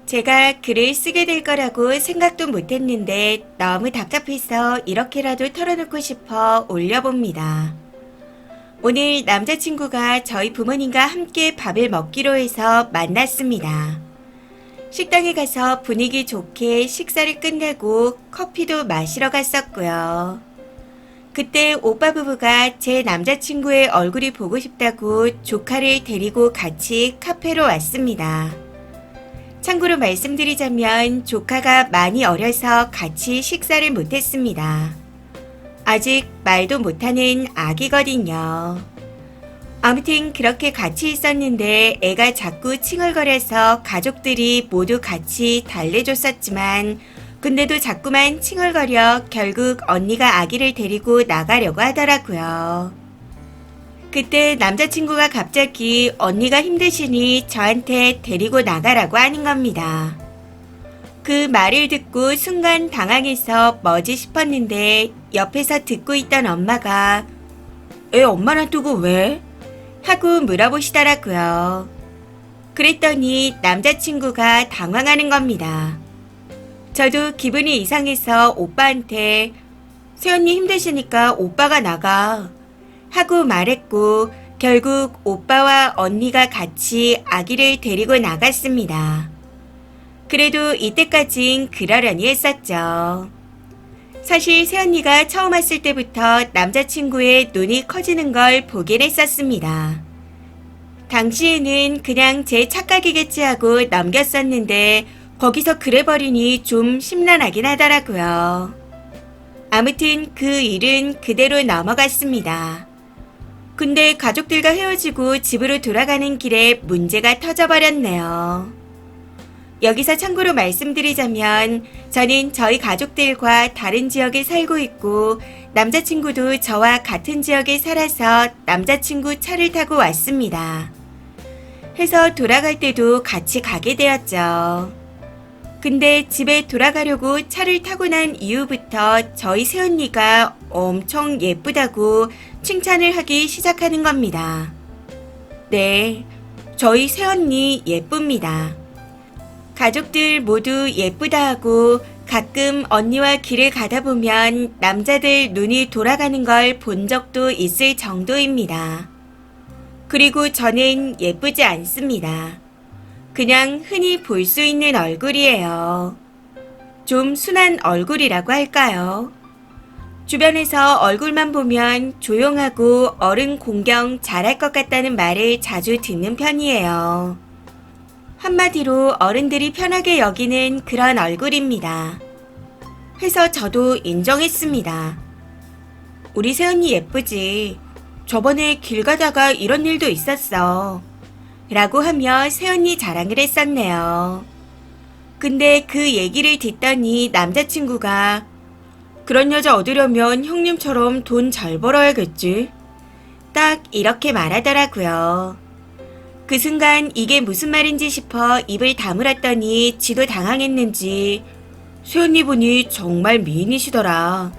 제가 글을 쓰게 될 거라고 생각도 못했는데 너무 답답해서 이렇게라도 털어놓고 싶어 올려봅니다. 오늘 남자친구가 저희 부모님과 함께 밥을 먹기로 해서 만났습니다. 식당에 가서 분위기 좋게 식사를 끝내고 커피도 마시러 갔었고요. 그때 오빠 부부가 제 남자친구의 얼굴이 보고 싶다고 조카를 데리고 같이 카페로 왔습니다. 참고로 말씀드리자면 조카가 많이 어려서 같이 식사를 못했습니다. 아직 말도 못하는 아기거든요. 아무튼 그렇게 같이 있었는데 애가 자꾸 칭얼거려서 가족들이 모두 같이 달래줬었지만 근데도 자꾸만 칭얼거려 결국 언니가 아기를 데리고 나가려고 하더라고요. 그때 남자친구가 갑자기 언니가 힘드시니 저한테 데리고 나가라고 하는 겁니다. 그 말을 듣고 순간 당황해서 뭐지 싶었는데 옆에서 듣고 있던 엄마가 애 엄마랑 두고 왜? 하고 물어보시더라고요. 그랬더니 남자친구가 당황하는 겁니다. 저도 기분이 이상해서 오빠한테 새언니 힘드시니까 오빠가 나가 하고 말했고 결국 오빠와 언니가 같이 아기를 데리고 나갔습니다. 그래도 이때까진 그러려니 했었죠. 사실 새언니가 처음 왔을 때부터 남자친구의 눈이 커지는 걸 보긴 했었습니다. 당시에는 그냥 제 착각이겠지 하고 넘겼었는데 거기서 그래버리니 좀 심란하긴 하더라고요. 아무튼 그 일은 그대로 넘어갔습니다. 근데 가족들과 헤어지고 집으로 돌아가는 길에 문제가 터져버렸네요. 여기서 참고로 말씀드리자면 저는 저희 가족들과 다른 지역에 살고 있고 남자친구도 저와 같은 지역에 살아서 남자친구 차를 타고 왔습니다. 해서 돌아갈 때도 같이 가게 되었죠. 근데 집에 돌아가려고 차를 타고 난 이후부터 저희 새언니가 엄청 예쁘다고 칭찬을 하기 시작하는 겁니다. 네, 저희 새언니 예쁩니다. 가족들 모두 예쁘다 하고 가끔 언니와 길을 가다 보면 남자들 눈이 돌아가는 걸 본 적도 있을 정도입니다. 그리고 저는 예쁘지 않습니다. 그냥 흔히 볼 수 있는 얼굴이에요. 좀 순한 얼굴이라고 할까요? 주변에서 얼굴만 보면 조용하고 어른 공경 잘할 것 같다는 말을 자주 듣는 편이에요. 한마디로 어른들이 편하게 여기는 그런 얼굴입니다. 해서 저도 인정했습니다. 우리 새언니 예쁘지. 저번에 길 가다가 이런 일도 있었어. 라고 하며 새언니 자랑을 했었네요. 근데 그 얘기를 듣더니 남자친구가 그런 여자 얻으려면 형님처럼 돈 잘 벌어야겠지. 딱 이렇게 말하더라고요. 그 순간 이게 무슨 말인지 싶어 입을 다물었더니 지도 당황했는지 새언니 분이 정말 미인이시더라.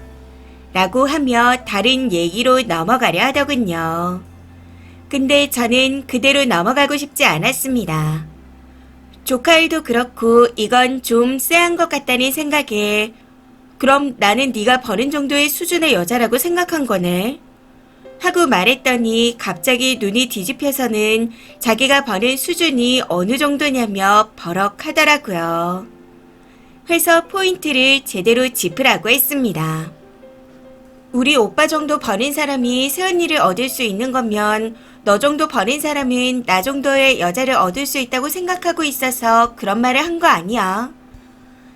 라고 하며 다른 얘기로 넘어가려 하더군요. 근데 저는 그대로 넘어가고 싶지 않았습니다. 조카일도 그렇고 이건 좀 쎄한 것 같다는 생각에 그럼 나는 네가 버는 정도의 수준의 여자라고 생각한 거네. 하고 말했더니 갑자기 눈이 뒤집혀서는 자기가 버는 수준이 어느 정도냐며 버럭하더라고요. 해서 포인트를 제대로 짚으라고 했습니다. 우리 오빠 정도 버는 사람이 새언니를 얻을 수 있는 거면 너 정도 버는 사람은 나 정도의 여자를 얻을 수 있다고 생각하고 있어서 그런 말을 한 거 아니야.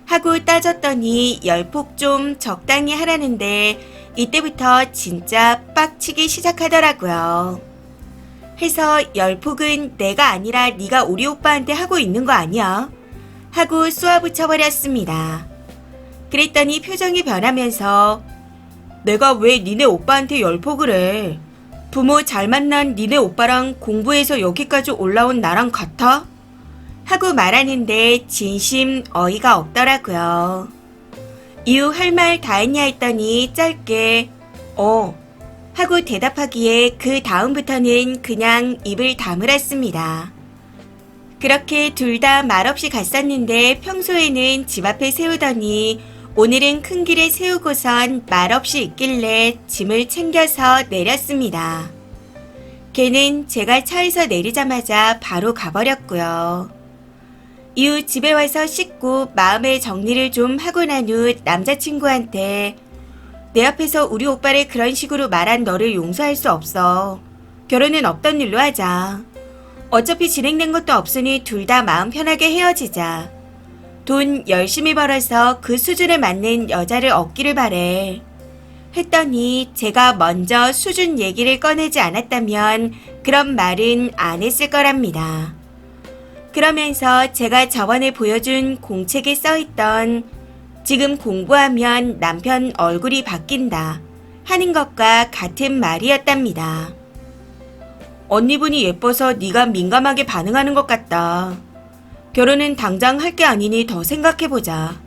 하고 따졌더니 열폭 좀 적당히 하라는데 이때부터 진짜 빡치기 시작하더라고요. 해서 열폭은 내가 아니라 네가 우리 오빠한테 하고 있는 거 아니야. 하고 쏘아붙여버렸습니다. 그랬더니 표정이 변하면서 내가 왜 니네 오빠한테 열폭을 해. 부모 잘 만난 니네 오빠랑 공부해서 여기까지 올라온 나랑 같아? 하고 말하는데 진심 어이가 없더라고요. 이후 할 말 다 했냐 했더니 짧게 하고 대답하기에 그 다음부터는 그냥 입을 다물었습니다. 그렇게 둘 다 말없이 갔었는데 평소에는 집 앞에 세우더니 오늘은 큰 길에 세우고선 말없이 있길래 짐을 챙겨서 내렸습니다. 걔는 제가 차에서 내리자마자 바로 가버렸고요. 이후 집에 와서 씻고 마음의 정리를 좀 하고 난 후 남자친구한테 내 앞에서 우리 오빠를 그런 식으로 말한 너를 용서할 수 없어. 결혼은 없던 일로 하자. 어차피 진행된 것도 없으니 둘 다 마음 편하게 헤어지자. 돈 열심히 벌어서 그 수준에 맞는 여자를 얻기를 바래. 했더니 제가 먼저 수준 얘기를 꺼내지 않았다면 그런 말은 안 했을 거랍니다. 그러면서 제가 저번에 보여준 공책에 써있던 지금 공부하면 남편 얼굴이 바뀐다 하는 것과 같은 말이었답니다. 언니분이 예뻐서 네가 민감하게 반응하는 것 같다. 결혼은 당장 할 게 아니니 더 생각해보자.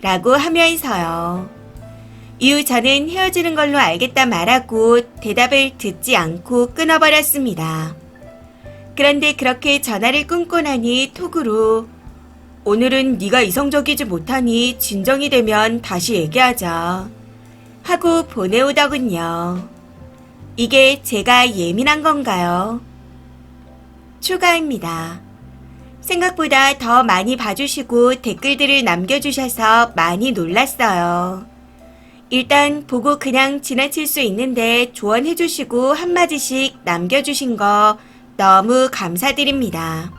라고 하면서요. 이후 저는 헤어지는 걸로 알겠다 말하고 대답을 듣지 않고 끊어버렸습니다. 그런데 그렇게 전화를 끊고 나니 톡으로 오늘은 네가 이성적이지 못하니 진정이 되면 다시 얘기하자 하고 보내오더군요. 이게 제가 예민한 건가요? 추가입니다. 생각보다 더 많이 봐주시고 댓글들을 남겨주셔서 많이 놀랐어요. 일단 보고 그냥 지나칠 수 있는데 조언해주시고 한마디씩 남겨주신 거 너무 감사드립니다.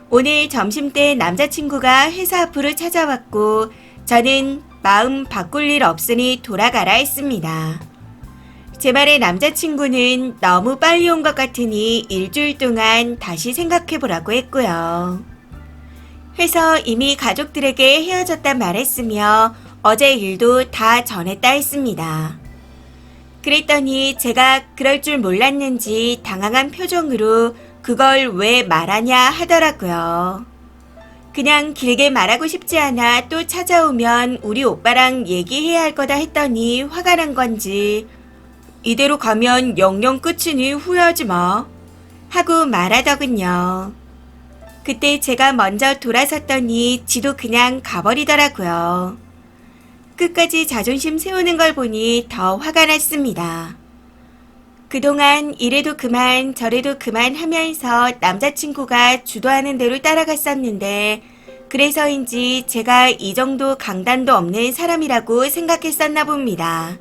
오늘 점심때 남자친구가 회사 앞으로 찾아왔고 저는 마음 바꿀 일 없으니 돌아가라 했습니다. 제 말에 남자친구는 너무 빨리 온 것 같으니 일주일 동안 다시 생각해보라고 했고요. 해서 이미 가족들에게 헤어졌다 말했으며 어제 일도 다 전했다 했습니다. 그랬더니 제가 그럴 줄 몰랐는지 당황한 표정으로 그걸 왜 말하냐 하더라고요. 그냥 길게 말하고 싶지 않아 또 찾아오면 우리 오빠랑 얘기해야 할 거다 했더니 화가 난 건지 이대로 가면 영영 끝이니 후회하지 마 하고 말하더군요. 그때 제가 먼저 돌아섰더니 지도 그냥 가버리더라고요. 끝까지 자존심 세우는 걸 보니 더 화가 났습니다. 그동안 이래도 그만 저래도 그만 하면서 남자친구가 주도하는 대로 따라갔었는데 그래서인지 제가 이 정도 강단도 없는 사람이라고 생각했었나 봅니다.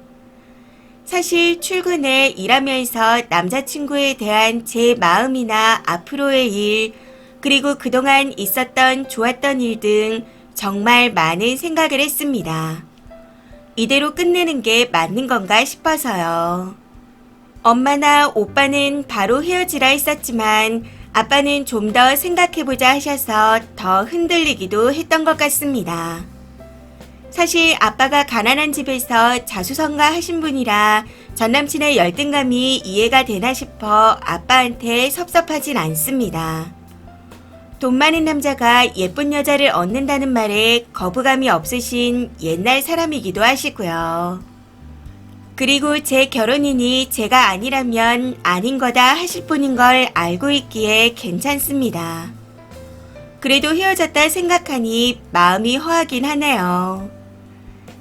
사실 출근해 일하면서 남자친구에 대한 제 마음이나 앞으로의 일, 그리고 그동안 있었던 좋았던 일 등 정말 많은 생각을 했습니다. 이대로 끝내는 게 맞는 건가 싶어서요. 엄마나 오빠는 바로 헤어지라 했었지만 아빠는 좀 더 생각해보자 하셔서 더 흔들리기도 했던 것 같습니다. 사실 아빠가 가난한 집에서 자수성가 하신 분이라 전남친의 열등감이 이해가 되나 싶어 아빠한테 섭섭하진 않습니다. 돈 많은 남자가 예쁜 여자를 얻는다는 말에 거부감이 없으신 옛날 사람이기도 하시고요. 그리고 제 결혼이니 제가 아니라면 아닌 거다 하실 분인 걸 알고 있기에 괜찮습니다. 그래도 헤어졌다 생각하니 마음이 허하긴 하네요.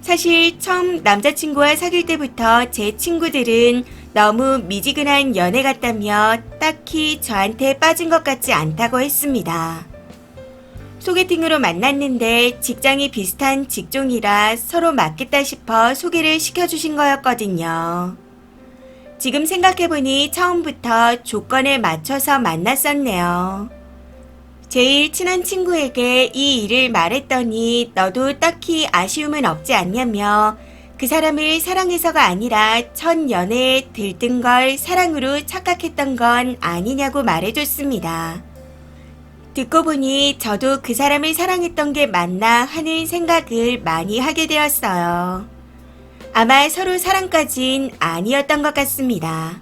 사실 처음 남자친구와 사귈 때부터 제 친구들은 너무 미지근한 연애 같다며 딱히 저한테 빠진 것 같지 않다고 했습니다. 소개팅으로 만났는데 직장이 비슷한 직종이라 서로 맞겠다 싶어 소개를 시켜주신 거였거든요. 지금 생각해보니 처음부터 조건에 맞춰서 만났었네요. 제일 친한 친구에게 이 일을 말했더니 너도 딱히 아쉬움은 없지 않냐며 그 사람을 사랑해서가 아니라 첫 연애에 들뜬 걸 사랑으로 착각했던 건 아니냐고 말해줬습니다. 듣고 보니 저도 그 사람을 사랑했던 게 맞나 하는 생각을 많이 하게 되었어요. 아마 서로 사랑까진 아니었던 것 같습니다.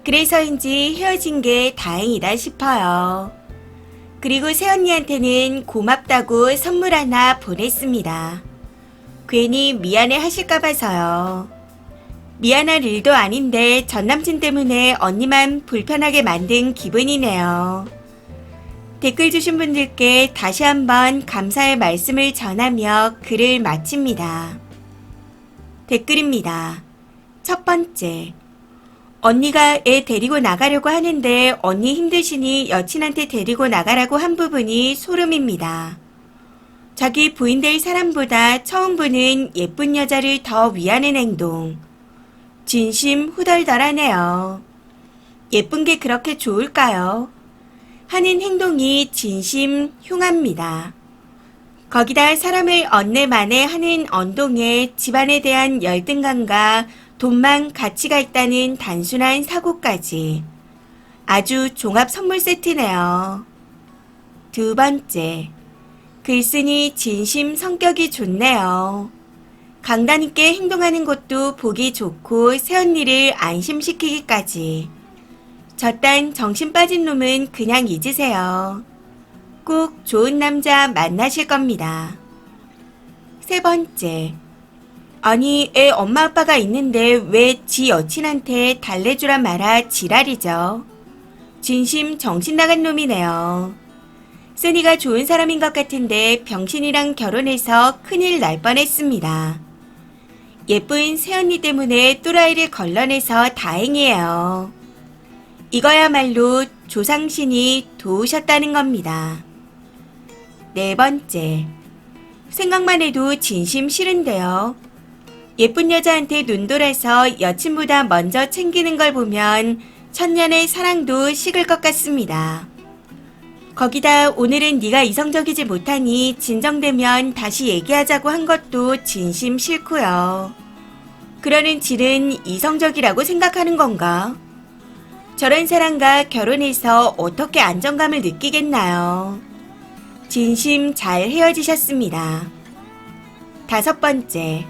그래서인지 헤어진 게 다행이다 싶어요. 그리고 새언니한테는 고맙다고 선물 하나 보냈습니다. 괜히 미안해 하실까 봐서요. 미안할 일도 아닌데 전남친 때문에 언니만 불편하게 만든 기분이네요. 댓글 주신 분들께 다시 한번 감사의 말씀을 전하며 글을 마칩니다. 댓글입니다. 첫 번째. 언니가 애 데리고 나가려고 하는데 언니 힘드시니 여친한테 데리고 나가라고 한 부분이 소름입니다. 자기 부인 될 사람보다 처음 보는 예쁜 여자를 더 위하는 행동. 진심 후덜덜하네요. 예쁜 게 그렇게 좋을까요? 하는 행동이 진심 흉합니다. 거기다 사람을 언내만에 하는 언동에 집안에 대한 열등감과 돈만 가치가 있다는 단순한 사고까지. 아주 종합 선물 세트네요. 두 번째. 글쓴이 진심 성격이 좋네요. 강단 있게 행동하는 것도 보기 좋고 새언니를 안심시키기까지. 저딴 정신 빠진 놈은 그냥 잊으세요. 꼭 좋은 남자 만나실 겁니다. 세 번째. 아니, 애 엄마 아빠가 있는데 왜 지 여친한테 달래주라 마라 지랄이죠. 진심 정신 나간 놈이네요. 쓰니가 좋은 사람인 것 같은데 병신이랑 결혼해서 큰일 날 뻔했습니다. 예쁜 새언니 때문에 또라이를 걸러내서 다행이에요. 이거야말로 조상신이 도우셨다는 겁니다. 네 번째. 생각만 해도 진심 싫은데요. 예쁜 여자한테 눈돌아서 여친보다 먼저 챙기는 걸 보면 천년의 사랑도 식을 것 같습니다. 거기다 오늘은 네가 이성적이지 못하니 진정되면 다시 얘기하자고 한 것도 진심 싫고요. 그러는 질은 이성적이라고 생각하는 건가? 저런 사람과 결혼해서 어떻게 안정감을 느끼겠나요? 진심 잘 헤어지셨습니다. 다섯 번째.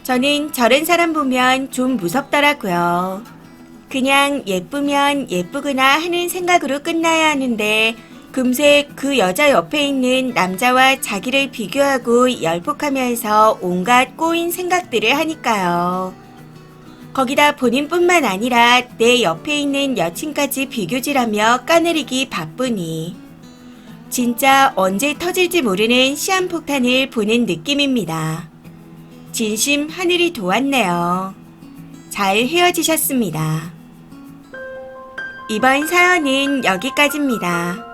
저는 저런 사람 보면 좀 무섭더라고요. 그냥 예쁘면 예쁘구나 하는 생각으로 끝나야 하는데 금세 그 여자 옆에 있는 남자와 자기를 비교하고 열폭하면서 온갖 꼬인 생각들을 하니까요. 거기다 본인뿐만 아니라 내 옆에 있는 여친까지 비교질하며 까내리기 바쁘니 진짜 언제 터질지 모르는 시한폭탄을 보는 느낌입니다. 진심 하늘이 도왔네요. 잘 헤어지셨습니다. 이번 사연은 여기까지입니다.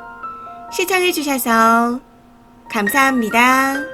시청해주셔서 감사합니다.